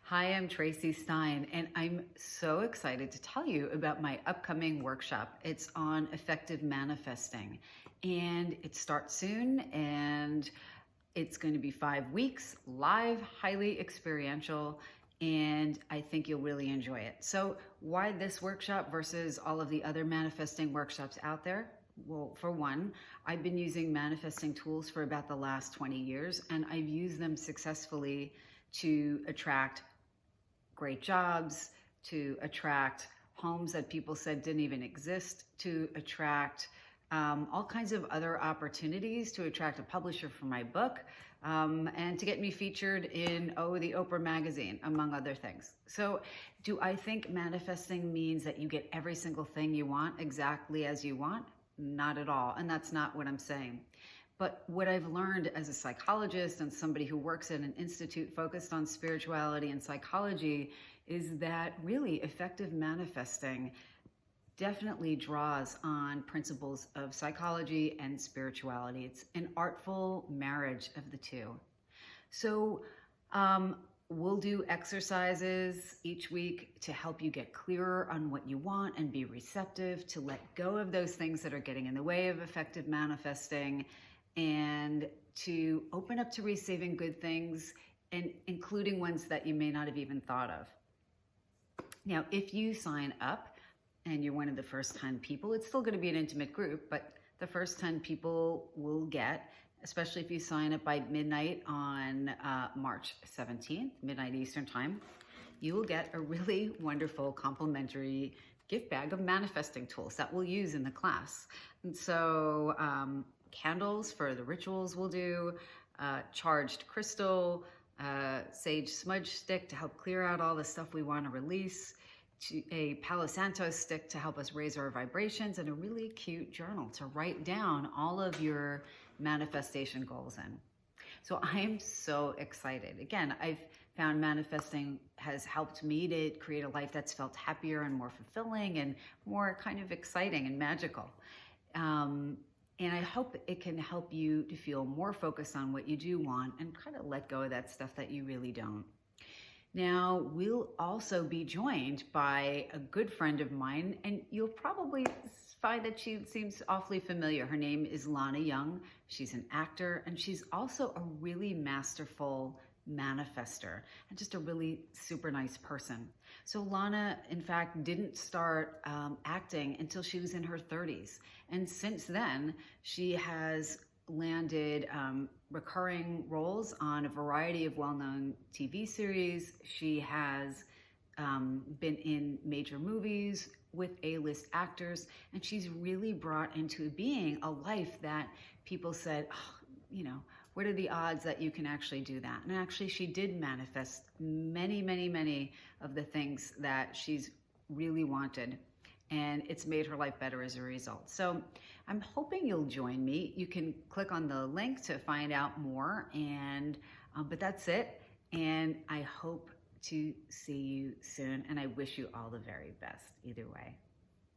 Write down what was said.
Hi, I'm Tracy Stein, and I'm so excited to tell you about my upcoming workshop. It's on effective manifesting, and it starts soon, and it's going to be 5 weeks, live, highly experiential, and I think you'll really enjoy it. So why this workshop versus all of the other manifesting workshops out there? Well, for one, I've been using manifesting tools for about the last 20 years, and I've used them successfully to attract great jobs, to attract homes that people said didn't even exist, to attract all kinds of other opportunities, to attract a publisher for my book, and to get me featured in, the Oprah magazine, among other things. So do I think manifesting means that you get every single thing you want exactly as you want? Not at all. And that's not what I'm saying. But what I've learned as a psychologist and somebody who works at an institute focused on spirituality and psychology is that really effective manifesting definitely draws on principles of psychology and spirituality. It's an artful marriage of the two. So we'll do exercises each week to help you get clearer on what you want and be receptive to let go of those things that are getting in the way of effective manifesting, and to open up to receiving good things, and including ones that you may not have even thought of. Now, if you sign up and you're one of the first-time people, it's still going to be an intimate group, but the first 10 people will get, especially if you sign up by midnight on March 17th, midnight Eastern time, you will get a really wonderful complimentary gift bag of manifesting tools that we'll use in the class. And so candles for the rituals we'll do, charged crystal, sage smudge stick to help clear out all the stuff we want to release, a Palo Santo stick to help us raise our vibrations, and a really cute journal to write down all of your manifestation goals in. So I'm so excited. Again, I've found manifesting has helped me to create a life that's felt happier and more fulfilling and more kind of exciting and magical. And I hope it can help you to feel more focused on what you do want and kind of let go of that stuff that you really don't. Now, we'll also be joined by a good friend of mine, and you'll probably find that she seems awfully familiar. Her name is Lana Young. She's an actor, and she's also a really masterful manifester and just a really super nice person. So Lana, in fact, didn't start acting until she was in her 30s. And since then, she has landed recurring roles on a variety of well-known TV series. She has been in major movies with A-list actors, and she's really brought into being a life that people said, what are the odds that you can actually do that? And actually, she did manifest many, many, many of the things that she's really wanted, and it's made her life better as a result. So I'm hoping you'll join me. You can click on the link to find out more, and but that's it. And I hope to see you soon, and I wish you all the very best either way.